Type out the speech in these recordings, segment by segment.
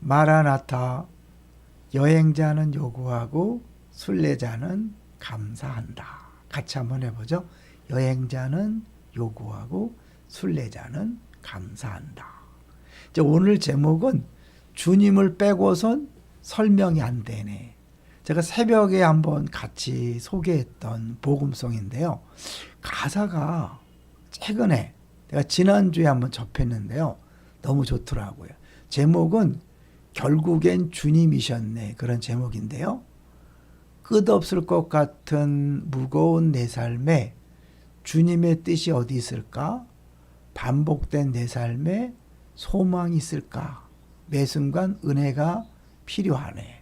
마라나타. 여행자는 요구하고 순례자는 감사한다. 같이 한번 해보죠. 여행자는 요구하고 순례자는 감사한다. 이제 오늘 제목은 주님을 빼고선 설명이 안 되네. 제가 새벽에 한번 같이 소개했던 복음송인데요. 가사가 최근에 내가 지난주에 한번 접했는데요. 너무 좋더라고요. 제목은 결국엔 주님이셨네. 그런 제목인데요. 끝없을 것 같은 무거운 내 삶에 주님의 뜻이 어디 있을까? 반복된 내 삶에 소망이 있을까? 매 순간 은혜가 필요하네.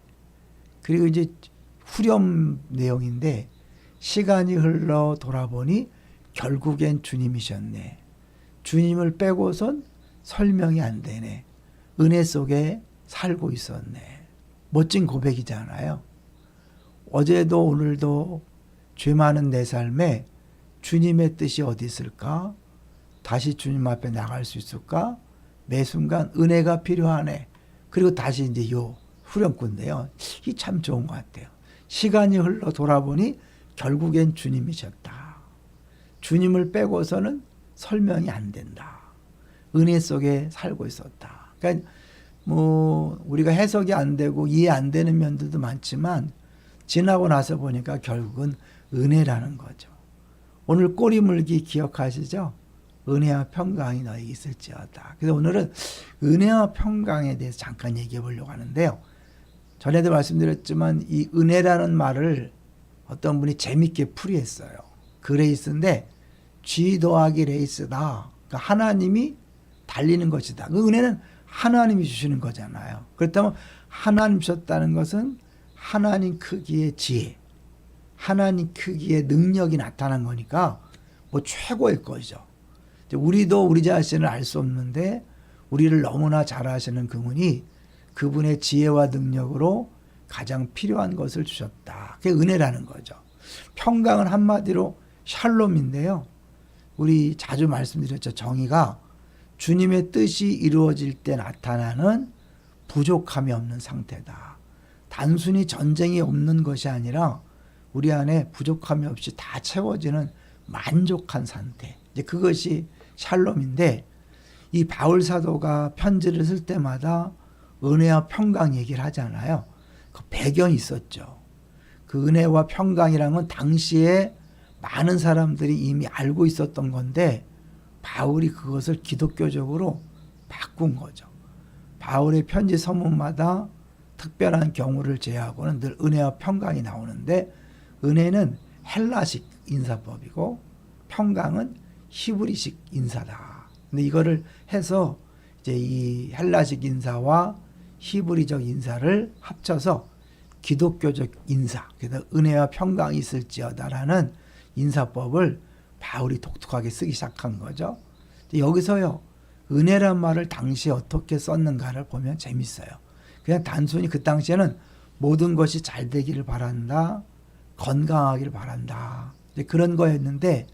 그리고 이제 후렴 내용인데 시간이 흘러 돌아보니 결국엔 주님이셨네. 주님을 빼고선 설명이 안 되네. 은혜 속에 살고 있었네. 멋진 고백이잖아요. 어제도 오늘도 죄 많은 내 삶에 주님의 뜻이 어디 있을까? 다시 주님 앞에 나갈 수 있을까? 매 순간 은혜가 필요하네. 그리고 다시 이제 요 후렴구인데요. 이 참 좋은 것 같아요. 시간이 흘러 돌아보니 결국엔 주님이셨다. 주님을 빼고서는 설명이 안 된다. 은혜 속에 살고 있었다. 그러니까 우리가 해석이 안 되고 이해 안 되는 면들도 많지만 지나고 나서 보니까 결국은 은혜라는 거죠. 오늘 꼬리 물기 기억하시죠? 은혜와 평강이 너에게 있을지어다. 그래서 오늘은 은혜와 평강에 대해서 잠깐 얘기해 보려고 하는데요. 전에도 말씀드렸지만 이 은혜라는 말을 어떤 분이 재밌게 풀이했어요. 그레이스인데 G 더하기 레이스다. 그러니까 하나님이 달리는 것이다. 그 은혜는 하나님이 주시는 거잖아요. 그렇다면 하나님 주셨다는 것은 하나님 크기의 지혜, 하나님 크기의 능력이 나타난 거니까 최고일 것이죠. 우리도 우리 자신을 알 수 없는데 우리를 너무나 잘 아시는 그분이 그분의 지혜와 능력으로 가장 필요한 것을 주셨다. 그게 은혜라는 거죠. 평강은 한마디로 샬롬인데요. 우리 자주 말씀드렸죠. 정의가 주님의 뜻이 이루어질 때 나타나는 부족함이 없는 상태다. 단순히 전쟁이 없는 것이 아니라 우리 안에 부족함이 없이 다 채워지는 만족한 상태. 이제 그것이 샬롬인데 이 바울 사도가 편지를 쓸 때마다 은혜와 평강 얘기를 하잖아요. 그 배경이 있었죠. 그 은혜와 평강이라는 건 당시에 많은 사람들이 이미 알고 있었던 건데 바울이 그것을 기독교적으로 바꾼 거죠. 바울의 편지 서문마다 특별한 경우를 제외하고는 늘 은혜와 평강이 나오는데 은혜는 헬라식 인사법이고 평강은 히브리식 인사다. 근데 이거를 해서 이제 이 헬라식 인사와 히브리적 인사를 합쳐서 기독교적 인사, 그래서 은혜와 평강이 있을지어다라는 인사법을 바울이 독특하게 쓰기 시작한 거죠. 여기서요, 은혜란 말을 당시에 어떻게 썼는가를 보면 재밌어요. 그냥 단순히 그 당시에는 모든 것이 잘 되기를 바란다, 건강하기를 바란다, 그런 거였는데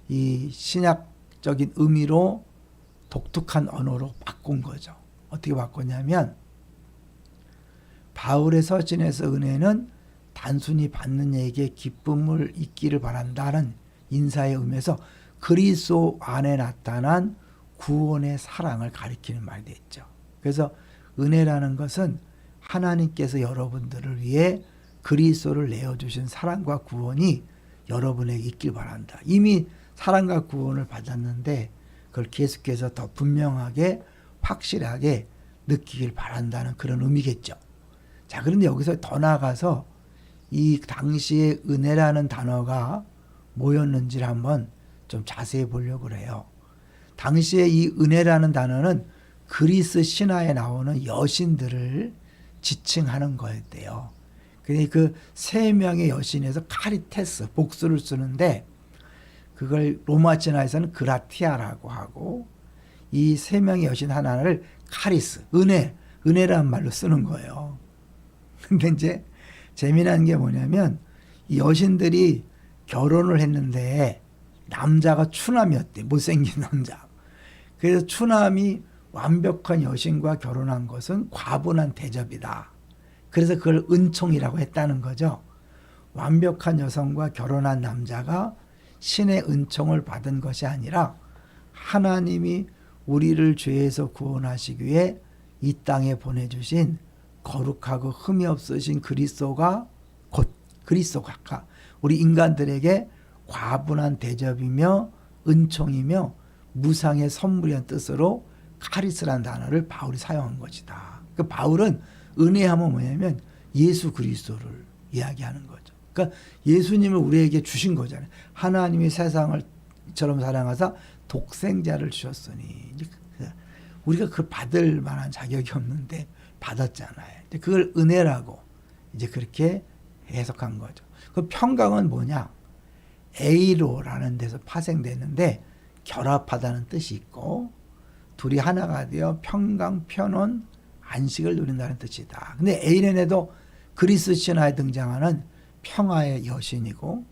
이 신약적인 의미로 독특한 언어로 바꾼 거죠. 어떻게 바꿨냐면 바울의 서신에서 은혜는 단순히 받는 이에게 기쁨을 있기를 바란다는 인사의 의미에서 그리스도 안에 나타난 구원의 사랑을 가리키는 말이 됐죠. 그래서 은혜라는 것은 하나님께서 여러분들을 위해 그리스도를 내어주신 사랑과 구원이 여러분에게 있길 바란다. 이미 사랑과 구원을 받았는데 그걸 계속해서 더 분명하게 확실하게 느끼길 바란다는 그런 의미겠죠. 자, 그런데 여기서 더 나아가서 이 당시에 은혜라는 단어가 뭐였는지를 한번 좀 자세히 보려고 그래요. 당시에 이 은혜라는 단어는 그리스 신화에 나오는 여신들을 지칭하는 거였대요. 그러니 그 세 명의 여신에서 카리테스, 복수를 쓰는데 그걸 로마 신화에서는 그라티아라고 하고 이 세 명의 여신 하나를 카리스, 은혜라는 말로 쓰는 거예요. 근데 이제 재미난 게 뭐냐면 이 여신들이 결혼을 했는데 남자가 추남이었대. 못생긴 남자. 그래서 추남이 완벽한 여신과 결혼한 것은 과분한 대접이다. 그래서 그걸 은총이라고 했다는 거죠. 완벽한 여성과 결혼한 남자가 신의 은총을 받은 것이 아니라 하나님이 우리를 죄에서 구원하시기 위해 이 땅에 보내주신 거룩하고 흠이 없으신 그리스도가 곧 그리스도가 우리 인간들에게 과분한 대접이며 은총이며 무상의 선물이라는 뜻으로 카리스라는 단어를 바울이 사용한 것이다. 그 바울은 은혜하면 뭐냐면 예수 그리스도를 이야기하는 거죠. 그러니까 예수님을 우리에게 주신 거잖아요. 하나님이 세상을 이처럼 사랑하사 독생자를 주셨으니 우리가 그걸 받을 만한 자격이 없는데 받았잖아요. 그걸 은혜라고 이제 그렇게 해석한 거죠. 그 평강은 뭐냐? 에이로라는 데서 파생되는데 결합하다는 뜻이 있고 둘이 하나가 되어 평강, 편온, 안식을 누린다는 뜻이다. 근데 에이렌에도 그리스 신화에 등장하는 평화의 여신이고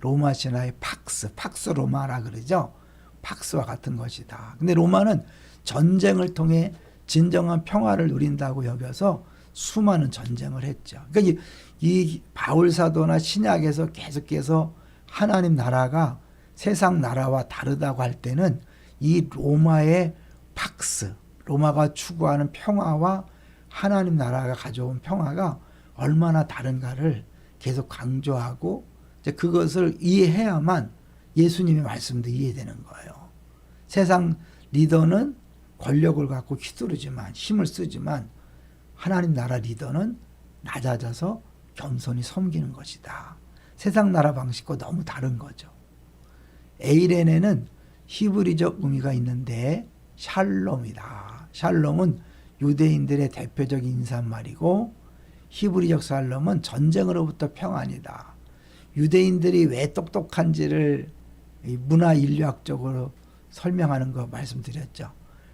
로마 신화의 팍스 로마라 그러죠. 팍스와 같은 것이다. 근데 로마는 전쟁을 통해 진정한 평화를 누린다고 여겨서 수많은 전쟁을 했죠. 그러니까 이 바울 사도나 신약에서 계속해서 하나님 나라가 세상 나라와 다르다고 할 때는 이 로마의 팍스, 로마가 추구하는 평화와 하나님 나라가 가져온 평화가 얼마나 다른가를 계속 강조하고 이제 그것을 이해해야만 예수님의 말씀도 이해되는 거예요. 세상 리더는 권력을 갖고 휘두르지만 힘을 쓰지만 하나님 나라 리더는 낮아져서 겸손히 섬기는 것이다. 세상 나라 방식과 너무 다른 거죠. 에이레네는 히브리적 의미가 있는데 샬롬이다. 샬롬은 유대인들의 대표적인 인사말이고 히브리적 샬롬은 전쟁으로부터 평안이다. 유대인들이 왜 똑똑한지를 문화 인류학적으로 설명하는 거 말씀드렸죠.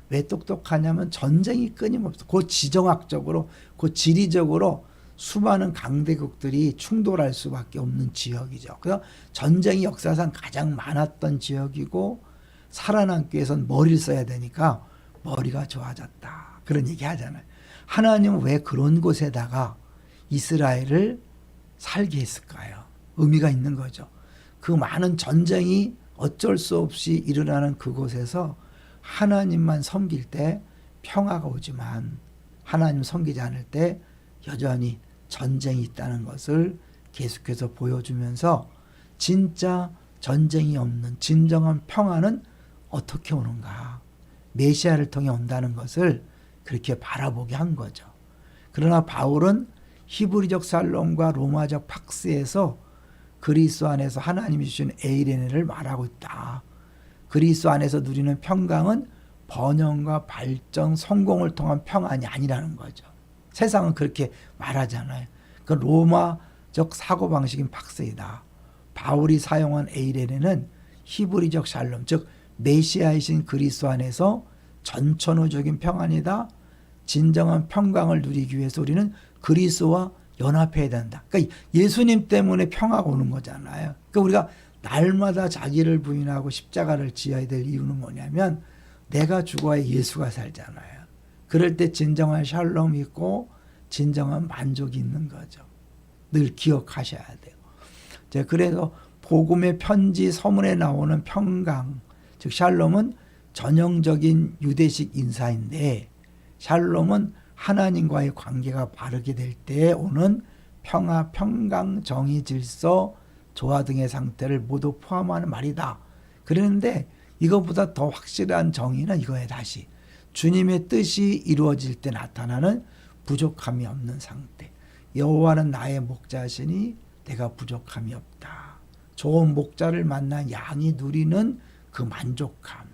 왜 똑똑하냐면 전쟁이 끊임없어. 그 지정학적으로, 그 지리적으로 수많은 강대국들이 충돌할 수밖에 없는 지역이죠. 그래서 전쟁이 역사상 가장 많았던 지역이고 살아남기 위해서는 머리를 써야 되니까 머리가 좋아졌다. 그런 얘기 하잖아요. 하나님은 왜 그런 곳에다가 이스라엘을 살게 했을까요? 의미가 있는 거죠. 그 많은 전쟁이 어쩔 수 없이 일어나는 그곳에서 하나님만 섬길 때 평화가 오지만 하나님 섬기지 않을 때 여전히 전쟁이 있다는 것을 계속해서 보여주면서 진짜 전쟁이 없는 진정한 평화는 어떻게 오는가? 메시아를 통해 온다는 것을 그렇게 바라보게 한 거죠. 그러나 바울은 히브리적 살롬과 로마적 팍스에서 그리스도 안에서 하나님이 주신 에이레네를 말하고 있다. 그리스도 안에서 누리는 평강은 번영과 발전, 성공을 통한 평안이 아니라는 거죠. 세상은 그렇게 말하잖아요. 그 로마적 사고방식인 팍스이다. 바울이 사용한 에이레네는 히브리적 샬롬, 즉 메시아이신 그리스도 안에서 전천후적인 평안이다. 진정한 평강을 누리기 위해서 우리는 그리스도와 연합해야 된다. 그러니까 예수님 때문에 평화가 오는 거잖아요. 그러니까 우리가 날마다 자기를 부인하고 십자가를 지어야 될 이유는 뭐냐면 내가 죽어야 예수가 살잖아요. 그럴 때 진정한 샬롬이 있고 진정한 만족이 있는 거죠. 늘 기억하셔야 돼요. 그래서 복음의 편지 서문에 나오는 평강, 즉 샬롬은 전형적인 유대식 인사인데 샬롬은 하나님과의 관계가 바르게 될 때 오는 평화, 평강, 정의, 질서, 조화 등의 상태를 모두 포함하는 말이다. 그러는데 이것보다 더 확실한 정의는 이거에 다시 주님의 뜻이 이루어질 때 나타나는 부족함이 없는 상태. 여호와는 나의 목자시니 내가 부족함이 없다. 좋은 목자를 만난 양이 누리는 그 만족함.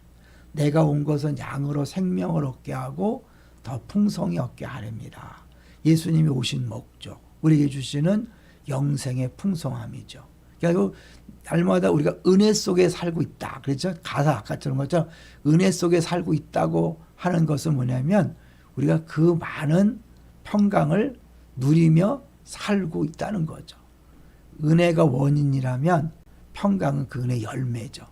내가 온 것은 양으로 생명을 얻게 하고 더 풍성히 얻게 하렵니다. 예수님이 오신 목적, 우리에게 주시는 영생의 풍성함이죠. 그러니까 날마다 우리가 은혜 속에 살고 있다. 그렇죠? 가사 아까처럼 것처럼 은혜 속에 살고 있다고 하는 것은 뭐냐면 우리가 그 많은 평강을 누리며 살고 있다는 거죠. 은혜가 원인이라면 평강은 그 은혜의 열매죠.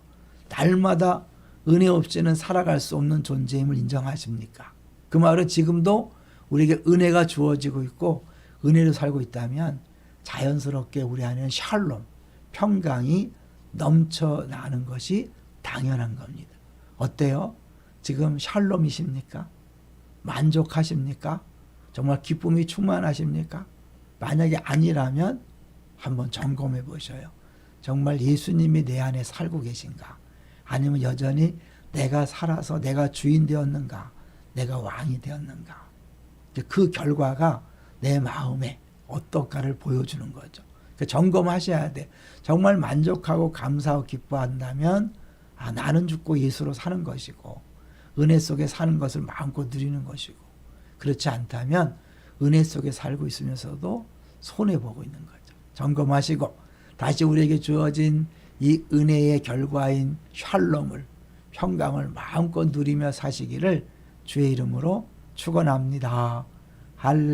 날마다 은혜 없이는 살아갈 수 없는 존재임을 인정하십니까? 그 말은 지금도 우리에게 은혜가 주어지고 있고 은혜로 살고 있다면 자연스럽게 우리 안에는 샬롬, 평강이 넘쳐나는 것이 당연한 겁니다. 어때요? 지금 샬롬이십니까? 만족하십니까? 정말 기쁨이 충만하십니까? 만약에 아니라면 한번 점검해 보셔요. 정말 예수님이 내 안에 살고 계신가? 아니면 여전히 내가 살아서 내가 주인 되었는가? 내가 왕이 되었는가? 그 결과가 내 마음에 어떨까를 보여주는 거죠. 점검하셔야 돼. 정말 만족하고 감사하고 기뻐한다면 나는 죽고 예수로 사는 것이고 은혜 속에 사는 것을 마음껏 누리는 것이고, 그렇지 않다면 은혜 속에 살고 있으면서도 손해보고 있는 거죠. 점검하시고 다시 우리에게 주어진 이 은혜의 결과인 샬롬을, 평강을 마음껏 누리며 사시기를 주의 이름으로 축원합니다. 할렐루야.